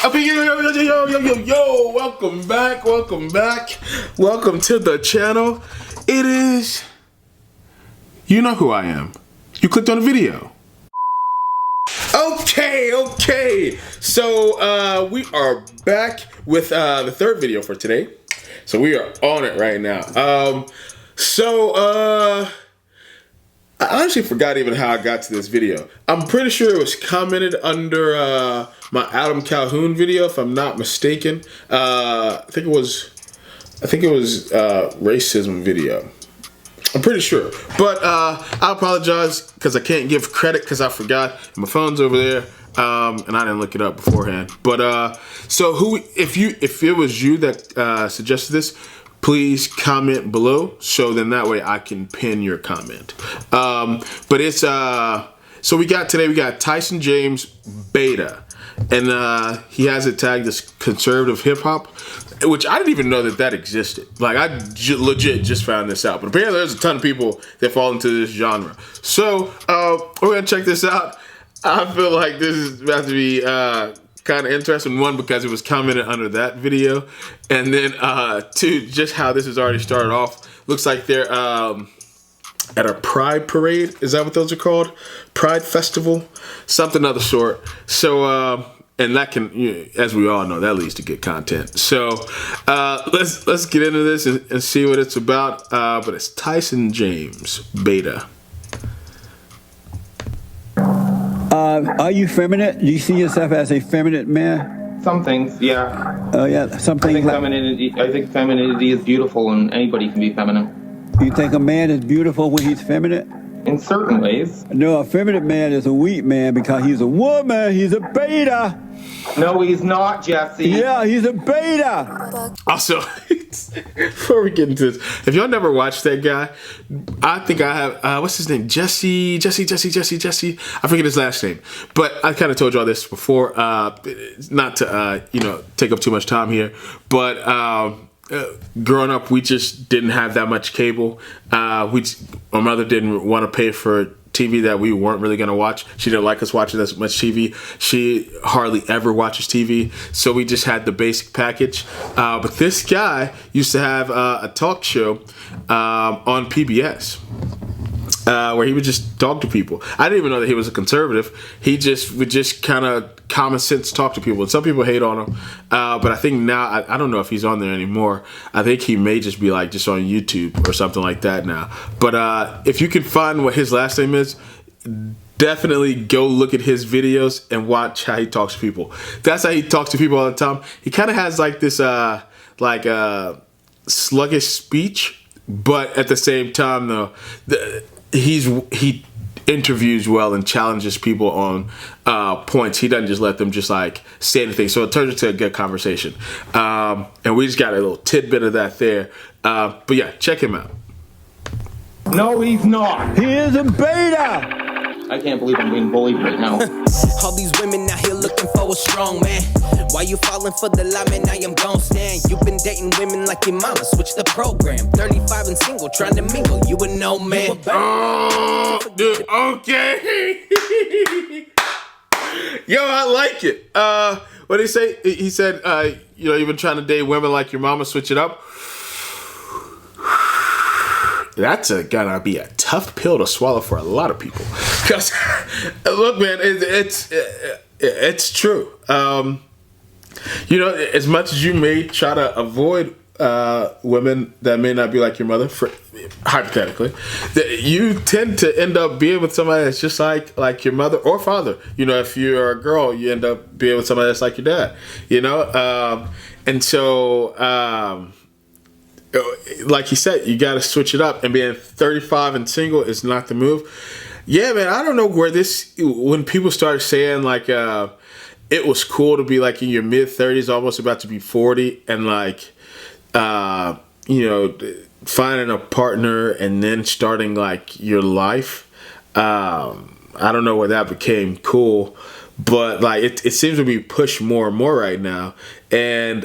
Yo, welcome back, welcome to the channel. It is, you know who I am. You clicked on the video. Okay, so we are back with the third video for today. So we are on it right now. I honestly forgot even how I got to this video. I'm pretty sure it was commented under my Adam Calhoun video, if I'm not mistaken. I think it was racism video. I'm pretty sure, but I apologize because I can't give credit because I forgot. My phone's over there, and I didn't look it up beforehand. But so if it was you that suggested this, please comment below, so then that way I can pin your comment. But it's so we got Tyson James Beta, and he has it tagged as conservative hip hop, which I didn't even know that existed. Like, I legit just found this out, but apparently there's a ton of people that fall into this genre. So we're gonna check this out. I feel like this is about to be kind of interesting. One, because it was commented under that video, and then two, just how this has already started off. Looks like they're at a pride parade. Is that what those are called? Pride festival, something of the sort. So and that can, as we all know, that leads to good content. So let's get into this and see what it's about. But it's Tyson James Beta. Are you feminine? Do you see yourself as a feminine man? Some things, yeah. Oh yeah, some things. I think femininity is beautiful, and anybody can be feminine. You think a man is beautiful when he's feminine? In certain ways. No, a feminine man is a weak man because he's a woman. He's a beta. No, he's not, Jesse. Yeah, he's a beta. Also, before we get into this, if y'all never watched that guy, I think I have, what's his name? Jesse. I forget his last name. But I kind of told y'all this before, not to, take up too much time here. But growing up, we just didn't have that much cable. My mother didn't want to pay for TV that we weren't really going to watch. She didn't like us watching as much TV. She hardly ever watches TV, so we just had the basic package. But this guy used to have a talk show on PBS where he would just talk to people. I didn't even know that he was a conservative. He would just kind of common sense talk to people. And some people hate on him, but I think now, I don't know if he's on there anymore. I think he may just be like just on YouTube or something like that now. But if you can find what his last name is, definitely go look at his videos and watch how he talks to people. That's how he talks to people all the time. He kind of has like this sluggish speech, but at the same time though, he interviews well and challenges people on points. He doesn't just let them just like say anything. So it turns into a good conversation. And we just got a little tidbit of that there. But yeah, check him out. No, he's not. He is a beta. I can't believe I'm being bullied right now. All these women out here looking for a strong man. Why you falling for the lie, man? I am gon' stand. You've been dating women like your mama. Switch the program. 35 and single, trying to mingle. You a no man. Oh, dude, okay. Yo, I like it. What did he say? He said, you've been trying to date women like your mama. Switch it up. That's gonna be a tough pill to swallow for a lot of people. Cause look, man, it's true. As much as you may try to avoid women that may not be like your mother, hypothetically, you tend to end up being with somebody that's just like your mother or father. If you're a girl, you end up being with somebody that's like your dad. And so. Like he said, you got to switch it up, and being 35 and single is not the move. Yeah, man, I don't know where when people start saying like it was cool to be like in your mid 30s, almost about to be 40, and like finding a partner and then starting like your life. I don't know where that became cool, but like it seems to be pushed more and more right now, and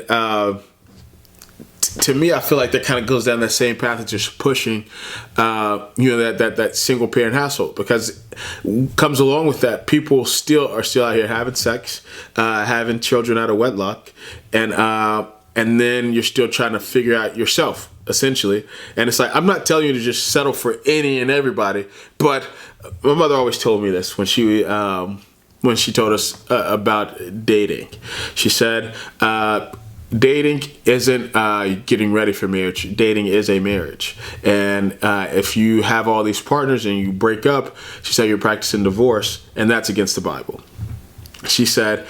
to me, I feel like that kind of goes down that same path of just pushing, that single parent household, because comes along with that, people are still out here having sex, having children out of wedlock, and then you're still trying to figure out yourself, essentially. And it's like, I'm not telling you to just settle for any and everybody, but my mother always told me this when she told us about dating. She said, dating isn't getting ready for marriage. Dating is a marriage. And if you have all these partners and you break up, she said you're practicing divorce, and that's against the Bible. She said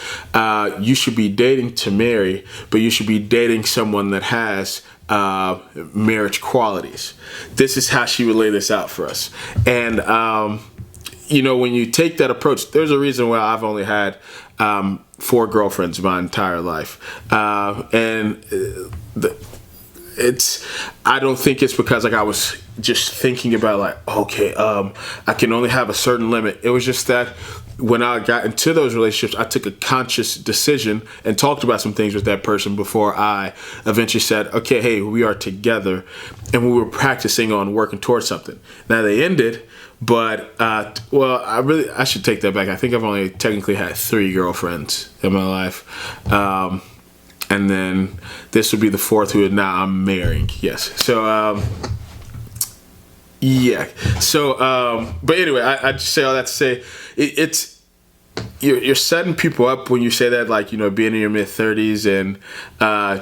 you should be dating to marry, but you should be dating someone that has marriage qualities. This is how she would lay this out for us. And, when you take that approach, there's a reason why I've only had 4 girlfriends my entire life. I don't think it's because I was just thinking about I can only have a certain limit. It was just that when I got into those relationships, I took a conscious decision and talked about some things with that person before I eventually said, okay, hey, we are together, and we were practicing on working towards something. Now they ended, but I should take that back. I think I've only technically had 3 girlfriends in my life. And then this would be the 4th who now I'm marrying. Yes. So, yeah. So, but anyway, I just say all that to say you're setting people up when you say that, being in your mid-30s and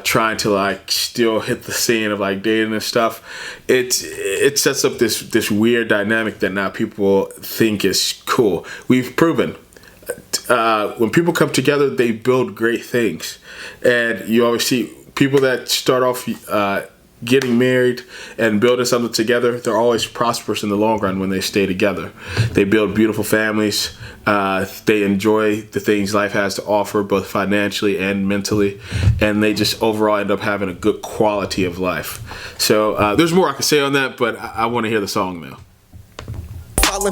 trying to still hit the scene of dating and stuff. It sets up this weird dynamic that now people think is cool. We've proven when people come together, they build great things, and you always see people that start off getting married and building something together. They're always prosperous in the long run when they stay together. They build beautiful families. They enjoy the things life has to offer, both financially and mentally, and they just overall end up having a good quality of life. So there's more I can say on that, but I want to hear the song now.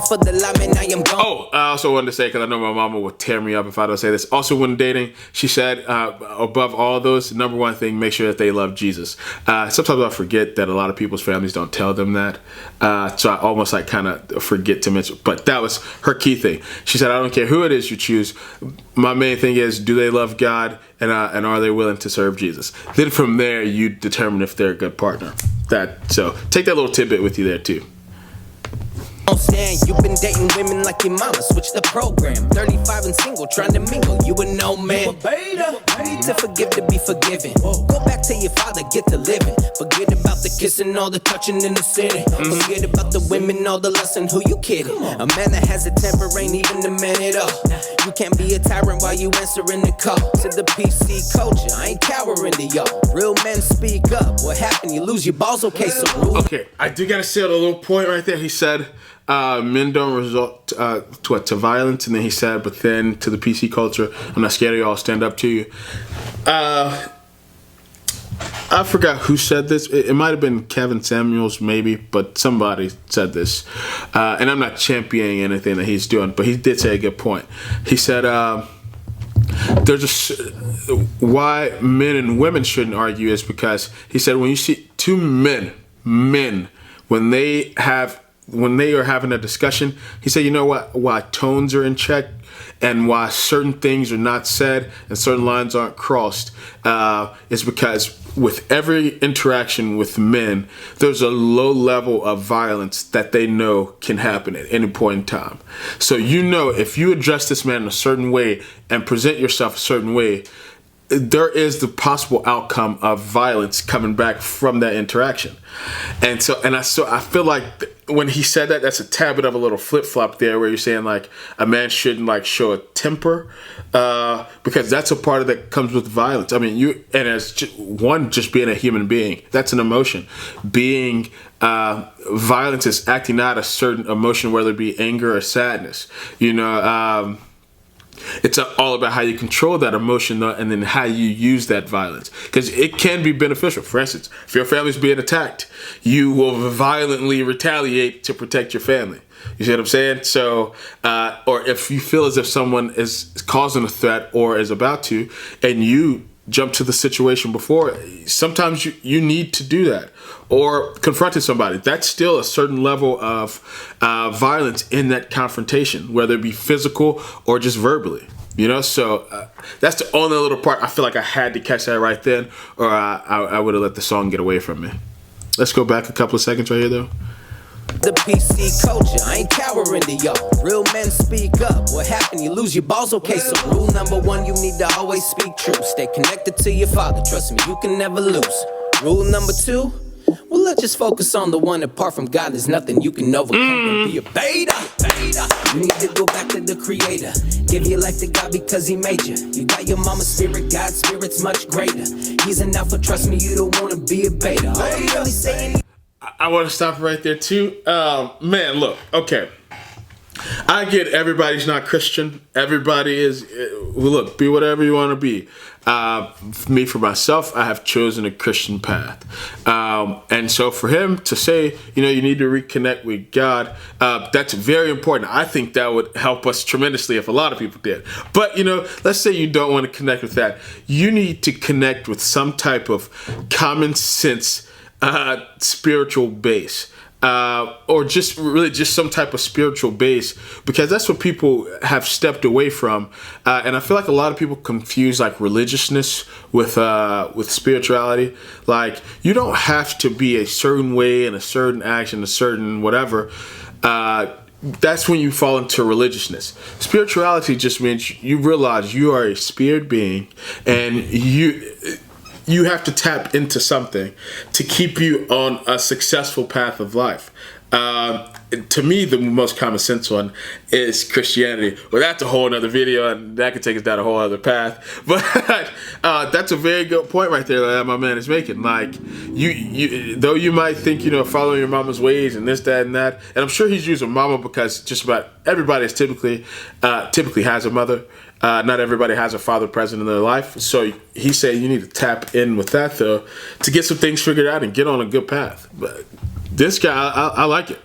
For the lie, man, I am gone. Oh, I also wanted to say, because I know my mama would tear me up if I don't say this. Also, when dating, she said, above all those, number one thing, make sure that they love Jesus. Sometimes I forget that a lot of people's families don't tell them that. So I almost kind of forget to mention. But that was her key thing. She said, I don't care who it is you choose. My main thing is, do they love God, and are they willing to serve Jesus? Then from there, you determine if they're a good partner. So take that little tidbit with you there too. You've been dating women like your mama, switch the program. 35 and single, trying to mingle, you a no man. You need to forgive to be forgiven. Go back to your father, get to living. Forget about the kissing, all the touching in the city. Forget about the women, all the lesson, who you kidding? A man that has a temper ain't even a man at all. You can't be a tyrant while you answering the call. To the PC culture, I ain't cowering to y'all. Real men speak up. What happened? You lose your balls? Okay, so rule. Okay, I do gotta say a little point right there. He said, men don't resort to violence, and then he said, but then to the PC culture, I'm not scared of y'all, stand up to you. I forgot who said this. It might have been Kevin Samuels, maybe, but somebody said this. And I'm not championing anything that he's doing, but he did say a good point. He said, why men and women shouldn't argue is because he said when you see 2 men, when they are having a discussion, he said, you know what? Why tones are in check and why certain things are not said and certain lines aren't crossed is because with every interaction with men, there's a low level of violence that they know can happen at any point in time. So if you address this man in a certain way and present yourself a certain way, there is the possible outcome of violence coming back from that interaction. And I feel like when he said that, that's a tad bit of a little flip-flop there where you're saying a man shouldn't show a temper because that's a part of that comes with violence. I mean, just being a human being, that's an emotion. Being violence is acting out a certain emotion, whether it be anger or sadness. It's all about how you control that emotion and then how you use that violence, because it can be beneficial. For instance, if your family's being attacked, you will violently retaliate to protect your family. You see what I'm saying? So, or if you feel as if someone is causing a threat or is about to, and you jump to the situation before. Sometimes you need to do that, or confronting somebody. That's still a certain level of violence in that confrontation, whether it be physical or just verbally. So that's the only little part I feel like I had to catch that right then, or I would have let the song get away from me. Let's go back a couple of seconds right here, though. The PC culture, I ain't cowering to y'all. Real men speak up. What happened? You lose your balls? Okay, so rule number 1, you need to always speak truth. Stay connected to your father. Trust me, you can never lose. Rule number 2, well, let's just focus on the one. Apart from God, there's nothing you can overcome. Don't be a beta. You need to go back to the creator. Give your life to God because he made you. You got your mama's spirit, God's spirit's much greater. He's an alpha, trust me, you don't want to be a beta. All I'm really saying, I want to stop right there too. Man, look, okay. I get everybody's not Christian. Everybody is, look, be whatever you want to be. Me, for myself, I have chosen a Christian path. And so for him to say, you need to reconnect with God, that's very important. I think that would help us tremendously if a lot of people did. But, let's say you don't want to connect with that. You need to connect with some type of common sense spiritual base. Or just some type of spiritual base, because that's what people have stepped away from. And I feel like a lot of people confuse like religiousness with spirituality. Like, you don't have to be a certain way and a certain action, a certain whatever. That's when you fall into religiousness. Spirituality just means you realize you are a spirit being, and you have to tap into something to keep you on a successful path of life. To me, the most common sense one is Christianity. Well, that's a whole other video, and that could take us down a whole other path. But that's a very good point right there that my man is making. Like, though you might think, following your mama's ways and this, that, and that, and I'm sure he's using mama because just about everybody is typically has a mother. Not everybody has a father present in their life. So he said you need to tap in with that, though, to get some things figured out and get on a good path. But this guy, I like it.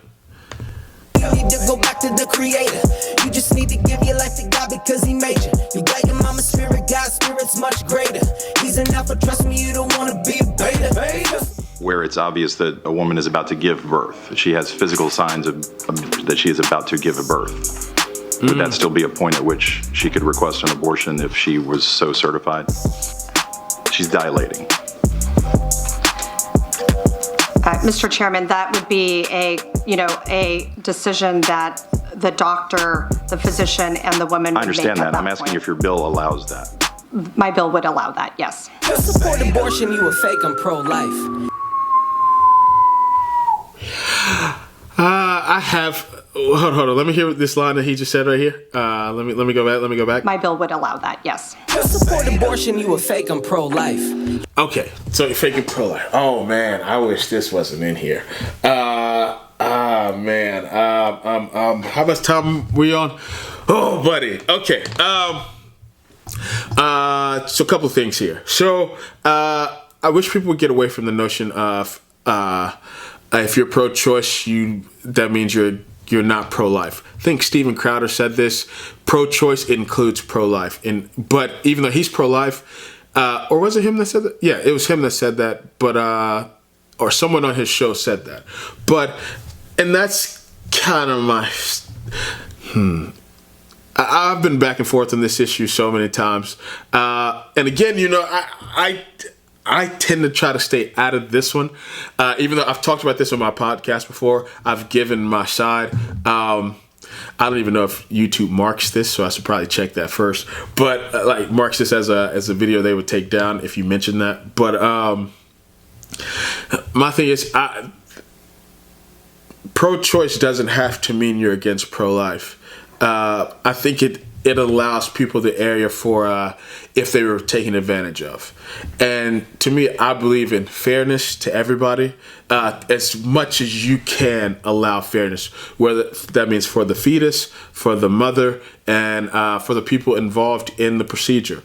You need to go back to the creator. You just need to give your life to God because he made you. You got your mama's spirit, God's spirit's much greater. He's an alpha, trust me, you don't want to be a beta. Where it's obvious that a woman is about to give birth. She has physical signs that she is about to give a birth. Would that still be a point at which she could request an abortion if she was so certified? She's dilating. Mr. Chairman, that would be a decision that the doctor, the physician, and the woman would make. I understand that. I'm asking point. if your bill allows that. My bill would allow that, yes. You support abortion, you a fake, I'm pro-life. I have. Hold on. Let me hear this line that he just said right here. Let me go back. My bill would allow that, yes. You support abortion, you a fake, I'm pro-life. Okay, so you're faking pro-life. Oh man, I wish this wasn't in here. Man. How much time we on? Oh, buddy. Okay. So a couple of things here. So I wish people would get away from the notion of if you're pro-choice, that means you're not pro-life. I think Steven Crowder said this. Pro-choice includes pro-life, but even though he's pro-life, or was it him that said that? Yeah, it was him that said that. But or someone on his show said that. And that's kind of my. I've been back and forth on this issue so many times, and again, I tend to try to stay out of this one, even though I've talked about this on my podcast before. I've given my side. I don't even know if YouTube marks this, so I should probably check that first. But marks this as a video they would take down if you mention that. But my thing is, pro-choice doesn't have to mean you're against pro-life. I think it allows people the area for if they were taken advantage of. And to me, I believe in fairness to everybody, as much as you can allow fairness, whether that means for the fetus, for the mother, and for the people involved in the procedure,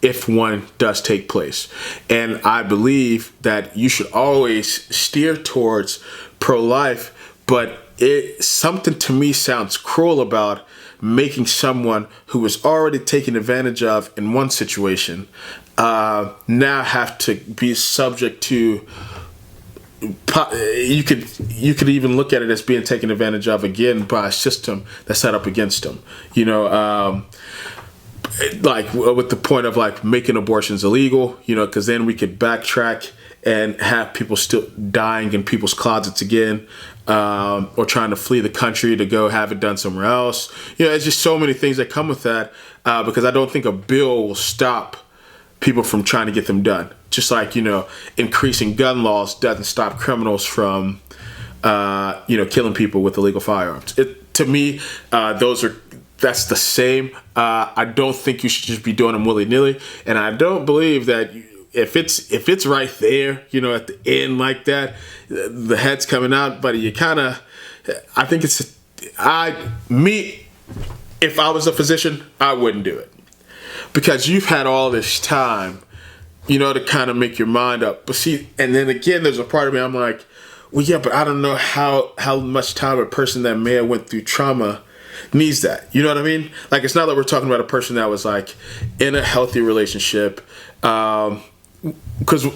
if one does take place. And I believe that you should always steer towards pro-life, but something to me sounds cruel about making someone who was already taken advantage of in one situation now have to be subject to. You could even look at it as being taken advantage of again by a system that's set up against them. You know, like with the point of like making abortions illegal. You know, because then we could backtrack and have people still dying in people's closets again, or trying to flee the country to go have it done somewhere else. You know, it's just so many things that come with that. Because I don't think a bill will stop people from trying to get them done. Just like, you know, increasing gun laws doesn't stop criminals from, you know, killing people with illegal firearms. To me, that's the same. I don't think you should just be doing them willy-nilly. And I don't believe that if it's right there, you know, at the end like that, the head's coming out, but you kind of, I think if I was a physician, I wouldn't do it. Because you've had all this time, you know, to kind of make your mind up. But see, and then again, there's a part of me, I'm like, well, yeah, but I don't know how much time a person that may have went through trauma needs that. You know what I mean? Like, it's not that we're talking about a person that was like in a healthy relationship. Because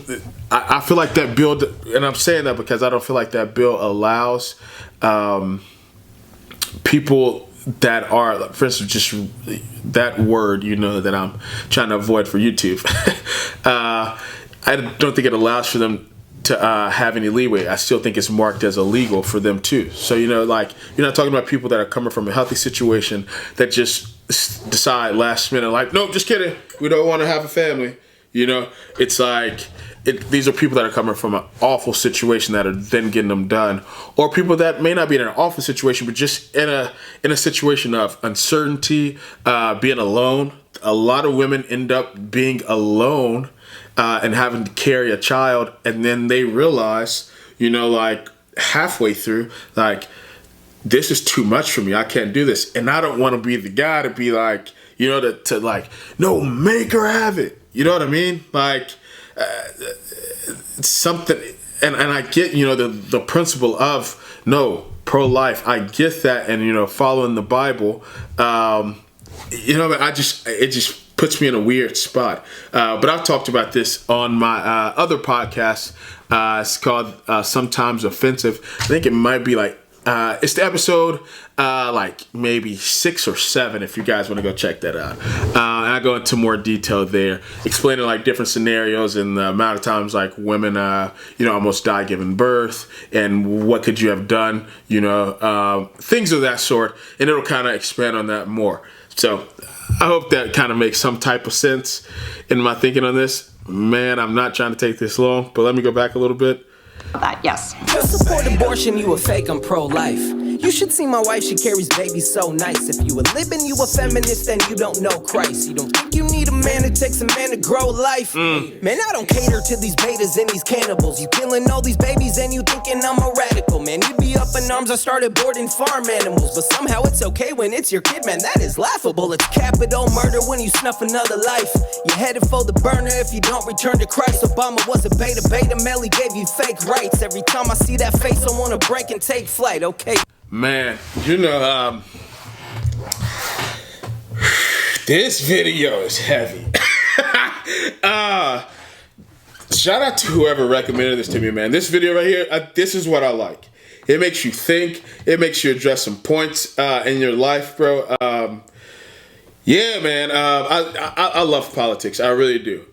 I feel like that bill, and I'm saying that because I don't feel like that bill allows people that are, for instance, just that word, you know, that I'm trying to avoid for YouTube. I don't think it allows for them to have any leeway. I still think it's marked as illegal for them too. So, you know, like, you're not talking about people that are coming from a healthy situation that just decide last minute, like, nope, just kidding, we don't want to have a family. You know, it's like, these are people that are coming from an awful situation that are then getting them done, or people that may not be in an awful situation, but just in a situation of uncertainty, being alone. A lot of women end up being alone and having to carry a child, and then they realize, you know, like halfway through, like, this is too much for me. I can't do this, and I don't want to be the guy to be like, you know, to like, no, make her have it. You know what I mean? Like. Something, and I get, you know, the principle of no, pro-life. I get that, and, you know, following the Bible. You know, it just puts me in a weird spot. But I've talked about this on my other podcast. It's called Sometimes Offensive. I think it might be like it's the episode like maybe 6 or 7 if you guys want to go check that out. And I go into more detail there, explaining like different scenarios and the amount of times like women, you know, almost die giving birth, and what could you have done, you know, things of that sort. And it'll kind of expand on that more. So I hope that kind of makes some type of sense in my thinking on this. Man, I'm not trying to take this long, but let me go back a little bit. That, yes. You support abortion, you a fake, I'm pro-life. You should see my wife, she carries babies so nice. If you a living, you a feminist, then you don't know Christ. You don't think you need a man, it takes a man to grow life. Man, I don't cater to these betas and these cannibals. You killing all these babies and you thinking I'm a radical. Man, you'd be up in arms, I started boarding farm animals. But somehow it's okay when it's your kid, man, that is laughable. It's capital murder when you snuff another life. You're headed for the burner if you don't return to Christ. Obama was a beta, Melly gave you fake rights. Every time I see that face, I want to break and take flight, okay? Man, you know, this video is heavy. Shout out to whoever recommended this to me, man. This video right here, this is what I like. It makes you think. It makes you address some points in your life, bro. Yeah, man. I love politics. I really do.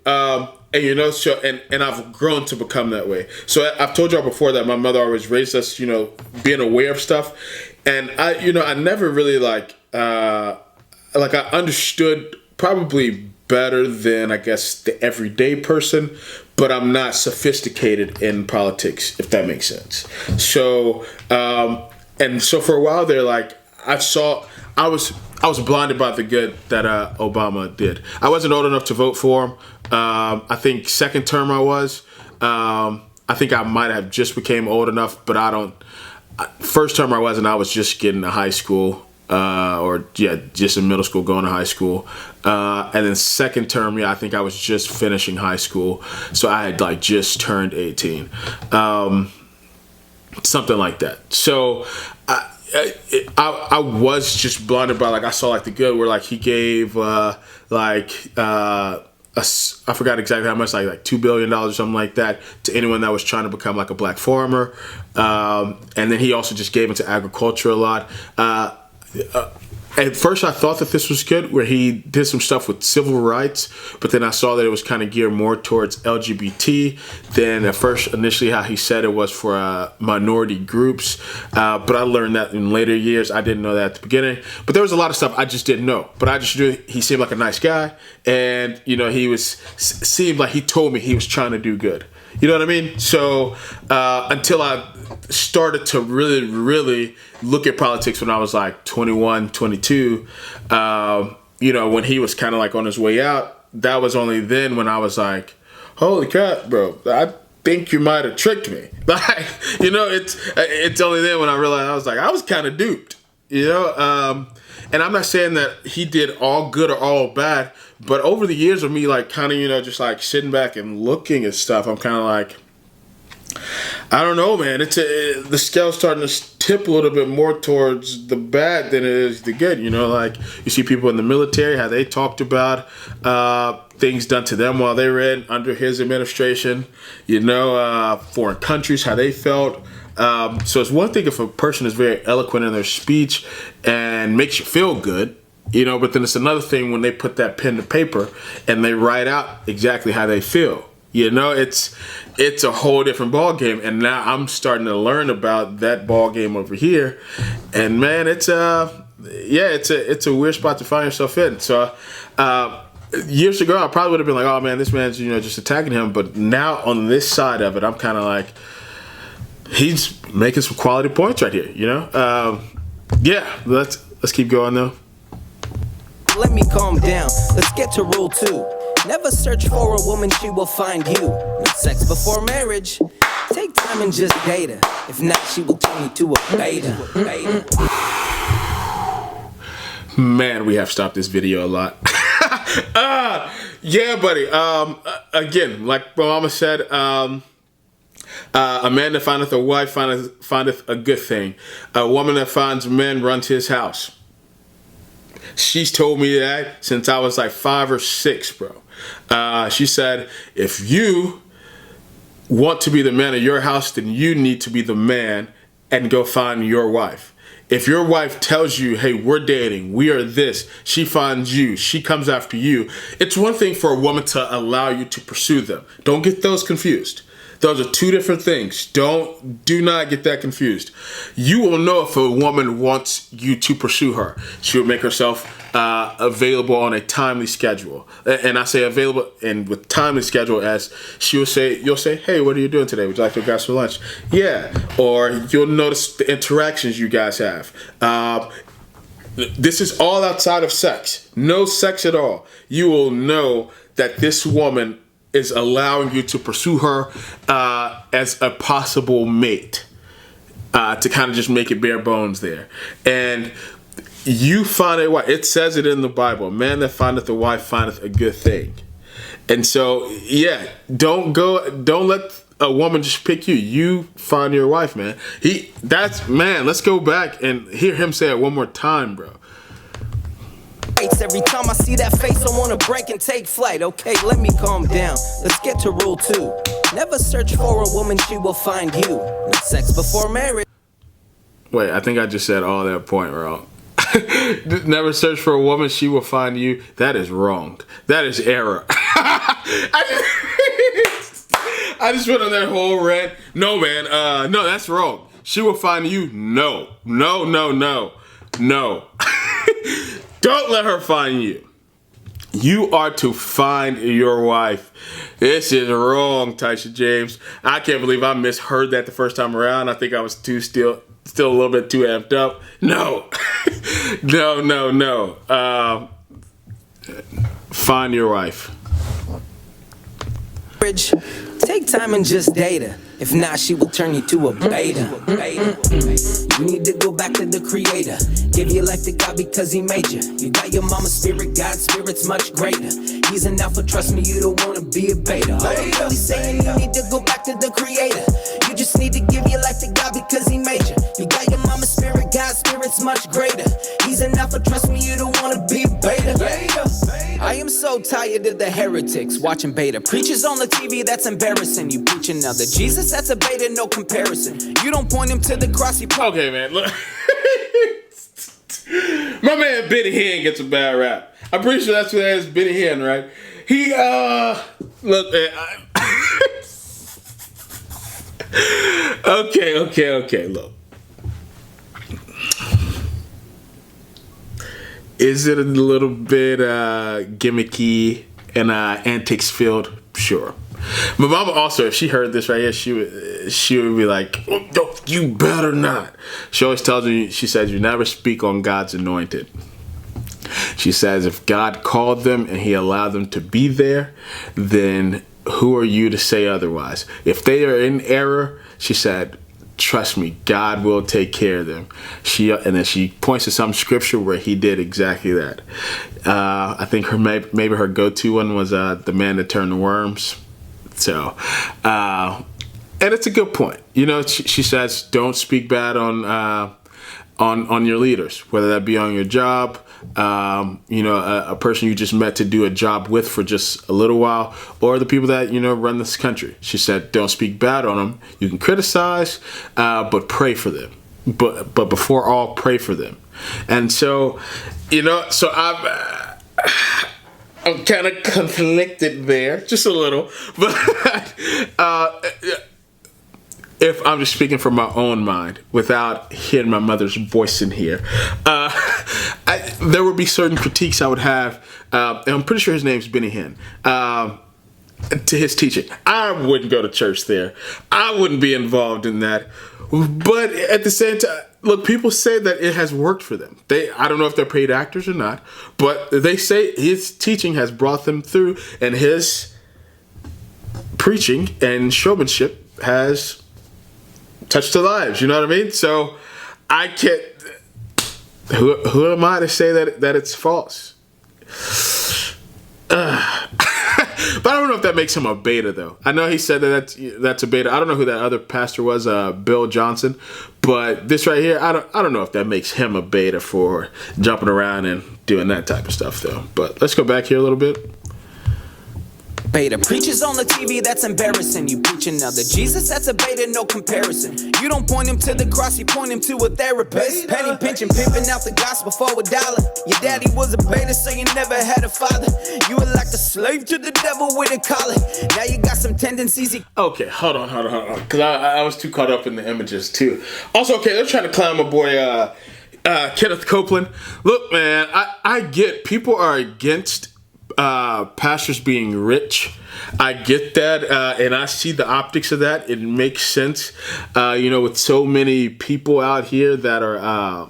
And you know, so and I've grown to become that way. So I've told y'all before that my mother always raised us, you know, being aware of stuff. And I never really like I understood probably better than I guess the everyday person, but I'm not sophisticated in politics, if that makes sense. So and so for a while there, like I was blinded by the good that Obama did. I wasn't old enough to vote for him. I think second term I was. I think I might have just became old enough, but I don't. First term I wasn't. I was just getting to high school, just in middle school, going to high school. And then second term, I think I was just finishing high school, so I had like just turned 18, something like that. So. I was just blinded by, like, I saw like the good where like he gave I forgot exactly how much, like $2 billion or something like that, to anyone that was trying to become like a black farmer. And then he also just gave into agriculture a lot. At first I thought that this was good, where he did some stuff with civil rights, but then I saw that it was kind of geared more towards LGBT than at first initially how he said it was for minority groups. But I learned that in later years. I didn't know that at the beginning. But there was a lot of stuff I just didn't know. But I just knew he seemed like a nice guy, and he seemed like he told me he was trying to do good. You know what I mean? So until I started to really, really look at politics when I was like 21, 22, when he was kind of like on his way out, that was only then when I was like, holy crap, bro, I think you might have tricked me. Like, it's only then when I realized I was kind of duped, and I'm not saying that he did all good or all bad, but over the years of me, like, kind of, just like sitting back and looking at stuff, I'm kind of like, I don't know, man. The scale's starting to tip a little bit more towards the bad than it is the good. Like you see people in the military, how they talked about things done to them while they were under his administration. Foreign countries, how they felt. So it's one thing if a person is very eloquent in their speech and makes you feel good, but then it's another thing when they put that pen to paper and they write out exactly how they feel. It's a whole different ball game, and now I'm starting to learn about that ball game over here, and man, it's a weird spot to find yourself in. So years ago, I probably would have been like, oh man, this man's just attacking him, but now on this side of it, I'm kind of like, he's making some quality points right here. Let's keep going though. Let me calm down. Let's get to rule 2. Never search for a woman, she will find you. No sex before marriage. Take time and just date her. If not, she will turn you to a beta. Man, we have stopped this video a lot. Yeah, buddy. Again, like Mama said, a man that findeth a wife findeth a good thing. A woman that finds men runs his house. She's told me that since I was like 5 or 6, bro. She said, if you want to be the man of your house, then you need to be the man and go find your wife. If your wife tells you, hey, we're dating, we are this, she finds you, she comes after you, it's one thing for a woman to allow you to pursue them. Don't get those confused. Those are two different things. Do not get that confused. You will know if a woman wants you to pursue her. She will make herself available on a timely schedule. And I say available and with timely schedule as you'll say, hey, what are you doing today? Would you like to go for lunch? Yeah. Or you'll notice the interactions you guys have. This is all outside of sex. No sex at all. You will know that this woman is allowing you to pursue her as a possible mate, to kind of just make it bare bones there. And you find a wife. It says it in the Bible, a man that findeth a wife findeth a good thing. And so, yeah, don't let a woman just pick you. You find your wife, man. Let's go back and hear him say it one more time, bro. Every time I see that face, I want to break and take flight. Okay, let me calm down. Let's get to rule 2. Never search for a woman, she will find you. No sex before marriage. Wait, I think I just said all that point wrong. Never search for a woman, she will find you. That is wrong. That is error. I just went on that whole rant. No, man. No, that's wrong. She will find you. No. Don't let her find you. You are to find your wife. This is wrong, Tyson James. I can't believe I misheard that the first time around. I think I was still a little bit too amped up. No. No. Find your wife. Take time and just date her. If not, she will turn you to a beta. You need to go back to the creator. Give your life to God because he made you. You got your mama's spirit, God's spirit's much greater. He's an alpha, trust me, you don't want to be a beta. All I'm really saying, you need to go back to the creator. You just need to give your life to God because he made you. You got your mama's spirit, God's spirit. much greater. He's an alpha, trust me, you don't wanna be beta. I am so tired of the heretics watching beta. Preachers on the TV, that's embarrassing. You preach another Jesus, that's a beta, no comparison. You don't point him to the cross, he Okay, man, look. My man Benny Hinn gets a bad rap. I'm pretty sure that's who that is, Benny Hinn, right? He, look, man, okay, look. Is it a little bit gimmicky and antics filled? Sure. My mama also, if she heard this right here, she would be like, oh, no, you better not. She always tells me, she says, you never speak on God's anointed. She says, if God called them and he allowed them to be there, then who are you to say otherwise? If they are in error, she said, trust me, God will take care of them. And then she points to some scripture where he did exactly that. I think maybe her go-to one was the man that turned to worms. So, and it's a good point. You know, she says, don't speak bad on your leaders, whether that be on your job, a person you just met to do a job with for just a little while, or the people that, run this country. She said, don't speak bad on them. You can criticize, but pray for them. But before all, pray for them. And so, so I'm kind of conflicted there, just a little, but if I'm just speaking from my own mind without hearing my mother's voice in here, there would be certain critiques I would have, and I'm pretty sure his name's Benny Hinn, to his teaching. I wouldn't go to church there. I wouldn't be involved in that. But at the same time, look, people say that it has worked for them. I don't know if they're paid actors or not, but they say his teaching has brought them through, and his preaching and showmanship has touched their lives. You know what I mean? So I can't. Who am I to say that it's false? But I don't know if that makes him a beta, though. I know he said that's a beta. I don't know who that other pastor was, Bill Johnson. But this right here, I don't know if that makes him a beta for jumping around and doing that type of stuff, though. But let's go back here a little bit. Beta. Preachers on the TV, that's embarrassing. You preach another Jesus, that's a beta, no comparison. You don't point him to the cross, you point him to a therapist. Penny pinching, pimping out the gospel for $1. Your daddy was a beta, so you never had a father. You were like a slave to the devil with a collar. Now you got some tendencies. Okay, hold on. Because I was too caught up in the images, too. Also, okay, they're trying to clown my boy, Kenneth Copeland. Look, man, I get people are against pastors being rich. I get that, and I see the optics of that. It makes sense, with so many people out here that are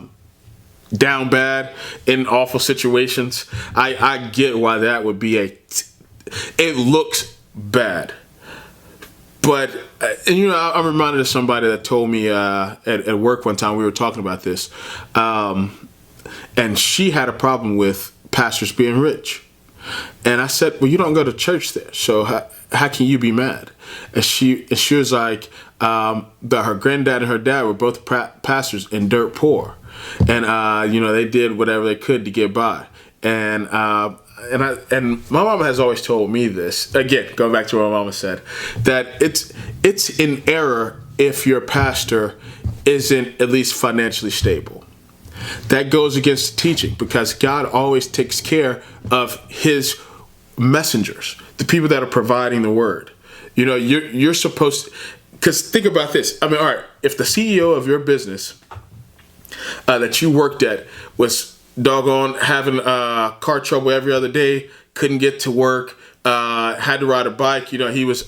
down bad in awful situations. I get why that would be it looks bad. But, I'm reminded of somebody that told me at work one time, we were talking about this, and she had a problem with pastors being rich. And I said, well, you don't go to church there, so how can you be mad? And she was like, that her granddad and her dad were both pastors and dirt poor. And, they did whatever they could to get by. And my mama has always told me this, again, going back to what my mama said, that it's in error if your pastor isn't at least financially stable. That goes against the teaching, because God always takes care of his messengers, the people that are providing the word. You're supposed to, because think about this. I mean, all right, if the CEO of your business that you worked at was doggone having car trouble every other day, couldn't get to work, had to ride a bike, he was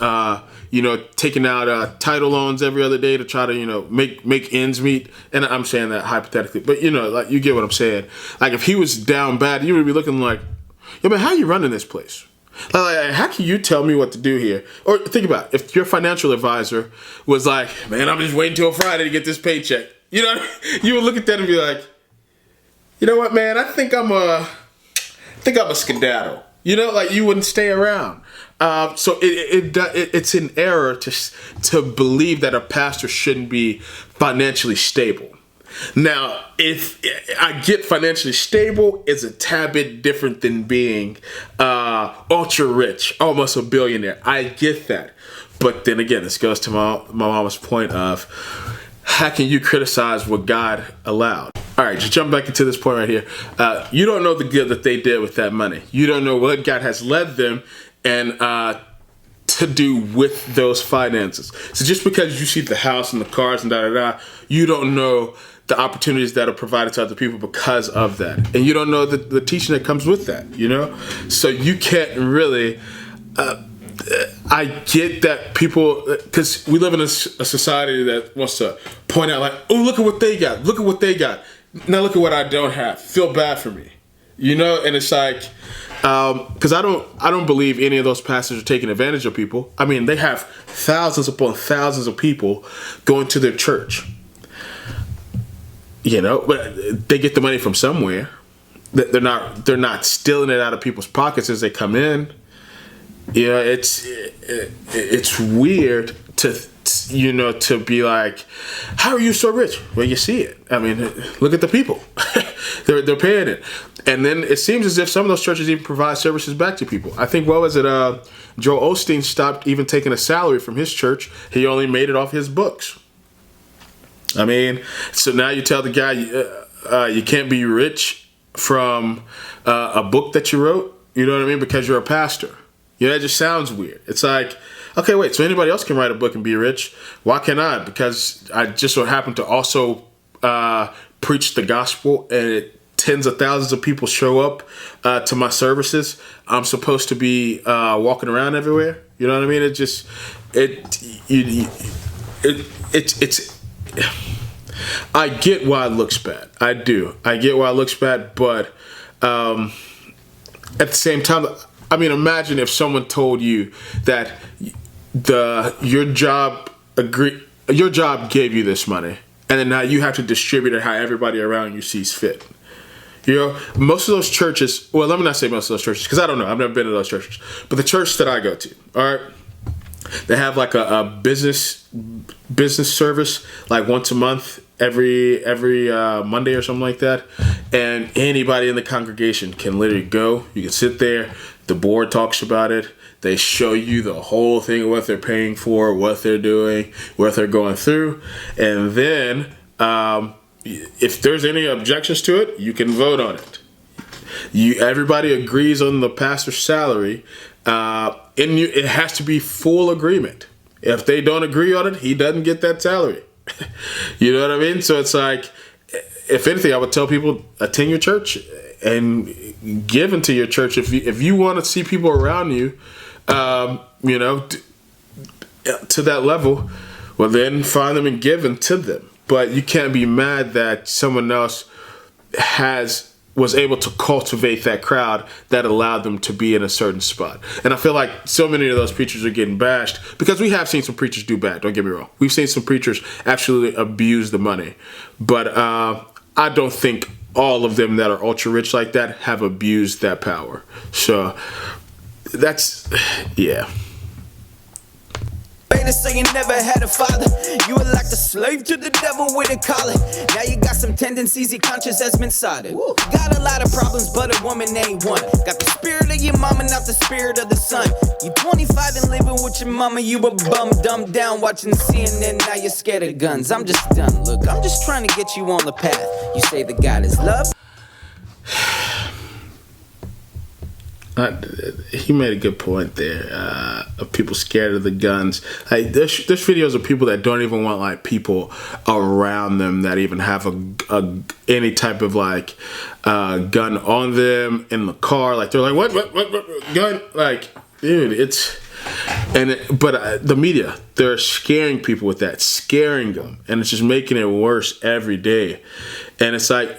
taking out title loans every other day to try to make ends meet. And I'm saying that hypothetically, but like, you get what I'm saying. Like, if he was down bad, you would be looking like, yeah, man, how are you running this place? Like, how can you tell me what to do here? Or think about it, if your financial advisor was like, man, I'm just waiting till Friday to get this paycheck. You would look at that and be like, you know what, man, I think I'm a skedaddle. Like, you wouldn't stay around. So it's an error to believe that a pastor shouldn't be financially stable. Now, if I get financially stable, it's a tad bit different than being ultra rich, almost a billionaire. I get that. But then again, this goes to my mama's point of, how can you criticize what God allowed? All right, just jump back into this point right here. You don't know the good that they did with that money. You don't know what God has led them and to do with those finances. So just because you see the house and the cars and da-da-da, you don't know the opportunities that are provided to other people because of that. And you don't know the teaching that comes with that, you know? So you can't really... I get that people, because we live in a society that wants to point out like, oh, look at what they got. Look at what they got. Now look at what I don't have. Feel bad for me. You know? And it's like, because I don't believe any of those pastors are taking advantage of people. I mean, they have thousands upon thousands of people going to their church. You know, but they get the money from somewhere. They're not stealing it out of people's pockets as they come in. You know, it's weird to be like, how are you so rich? Well, you see it. I mean, look at the people. they're paying it. And then it seems as if some of those churches even provide services back to people. I think, Joel Osteen stopped even taking a salary from his church. He only made it off his books. I mean, so now you tell the guy you can't be rich from a book that you wrote, you know what I mean, because you're a pastor. You know, that just sounds weird. It's like, okay, wait, so anybody else can write a book and be rich? Why can't I? Because I just so happen to also preach the gospel and tens of thousands of people show up to my services. I'm supposed to be walking around everywhere. You know what I mean? It's I get why it looks bad. I do. I get why it looks bad, but at the same time, I mean, imagine if someone told you that your job gave you this money, and then now you have to distribute it how everybody around you sees fit. You know, most of those churches, well, let me not say most of those churches, because I don't know, I've never been to those churches, but the church that I go to, all right, they have like a business service like once a month, every Monday or something like that, and anybody in the congregation can literally go. You can sit there. The board talks about it. They show you the whole thing of what they're paying for, what they're doing, what they're going through, and then if there's any objections to it, you can vote on it. Everybody agrees on the pastor's salary. It has to be full agreement. If they don't agree on it, he doesn't get that salary. You know what I mean? So it's like, if anything, I would tell people, attend your church and give into your church. If you want to see people around you, you know, to that level, well, then find them and give into them. But you can't be mad that someone else was able to cultivate that crowd that allowed them to be in a certain spot. And I feel like so many of those preachers are getting bashed because we have seen some preachers do bad. Don't get me wrong. We've seen some preachers actually abuse the money. But I don't think all of them that are ultra rich like that have abused that power. So that's, yeah. Say you never had a father. You were like a slave to the devil with a collar. Now you got some tendencies, your conscience has been sodded. Got a lot of problems, but a woman ain't one. Got the spirit of your mama, not the spirit of the son. You 25 and living with your mama, you a bum, dumbed down, watching CNN, now you're scared of guns. I'm just done, look, I'm just trying to get you on the path. You say that God is love. He made a good point there of people scared of the guns. Like, there's videos of people that don't even want like people around them that even have any type of like gun on them in the car. Like they're like, what gun? Like, dude, but the media, they're scaring people with that, scaring them, and it's just making it worse every day. And it's like,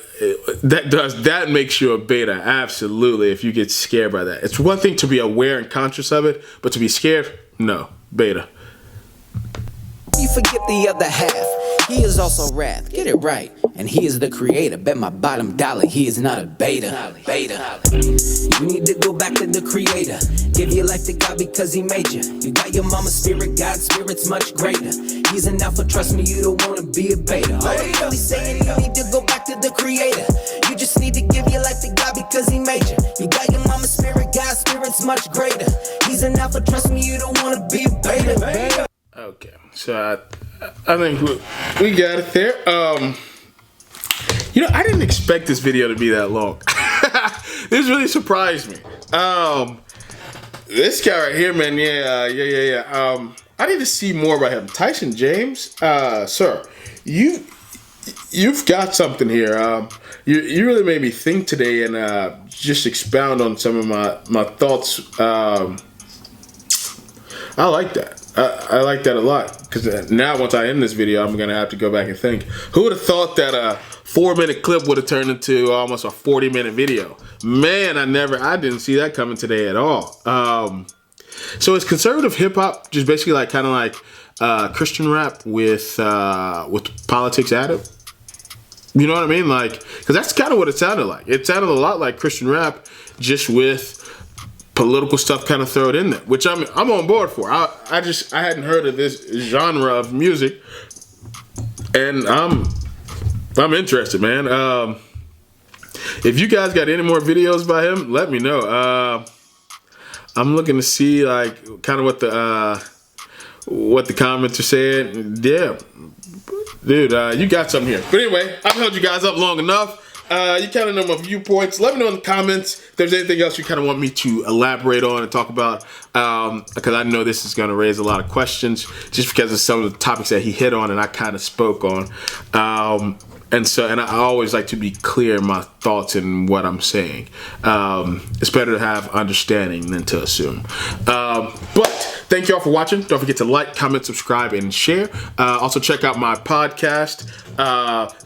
that makes you a beta, absolutely, if you get scared by that. It's one thing to be aware and conscious of it, but to be scared, no, beta. You forget the other half. He is also wrath, get it right. And he is the creator, bet my bottom dollar he is not a beta. You need to go back to the creator. Give your life to God because he made you. You got your mama's spirit, God's spirit's much greater. He's an alpha, trust me, you don't wanna be a beta. All I'm really saying, you need to go back to the creator. You just need to give your life to God because he made you. You got your mama's spirit, God's spirit's much greater. He's an alpha, trust me, you don't wanna be a beta. Okay, so I think we got it there. You know, I didn't expect this video to be that long. This really surprised me. This guy right here, man, yeah. I need to see more about him. Tyson James, sir, you've got something here. You really made me think today and just expound on some of my thoughts. I like that. I like that a lot, because now once I end this video, I'm gonna have to go back and think. Who would have thought that a 4-minute clip would have turned into almost a 40-minute video? Man, I didn't see that coming today at all. So it's conservative hip hop, just basically like kind of like Christian rap with politics added. You know what I mean? Like, because that's kind of what it sounded like. It sounded a lot like Christian rap, just with political stuff kind of thrown in there, which I'm on board for. I hadn't heard of this genre of music, and I'm interested, man. If you guys got any more videos by him, let me know. I'm looking to see like kind of what the comments are saying. Yeah, dude, you got something here. But anyway, I've held you guys up long enough. You kind of know my viewpoints. Let me know in the comments if there's anything else you kind of want me to elaborate on and talk about, because I know this is going to raise a lot of questions just because of some of the topics that he hit on and I kind of spoke on. And I always like to be clear in my thoughts and what I'm saying. It's better to have understanding than to assume. But thank you all for watching. Don't forget to like, comment, subscribe, and share. Also check out my podcast.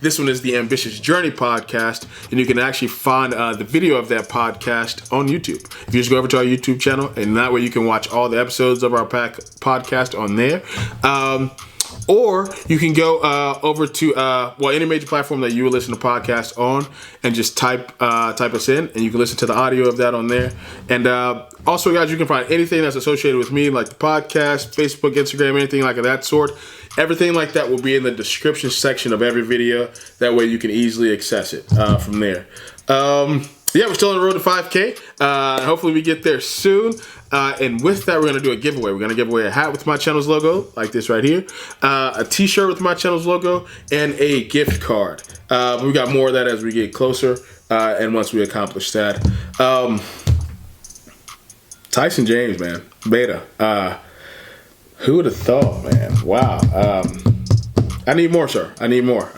This one is the Ambitious Journey podcast, and you can actually find the video of that podcast on YouTube. If you just go over to our YouTube channel, and that way you can watch all the episodes of our podcast on there. Or you can go over to any major platform that you would listen to podcasts on, and just type us in, and you can listen to the audio of that on there. And also, guys, you can find anything that's associated with me, like the podcast, Facebook, Instagram, anything like that sort. Everything like that will be in the description section of every video. That way you can easily access it from there. Yeah, we're still on the road to 5K. Hopefully we get there soon. And with that, we're going to do a giveaway. We're going to give away a hat with my channel's logo, like this right here, a t-shirt with my channel's logo, and a gift card. We got more of that as we get closer, and once we accomplish that. Tyson James, man. Beta. Who would have thought, man? Wow. I need more, sir. I need more.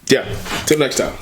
Yeah. Till next time.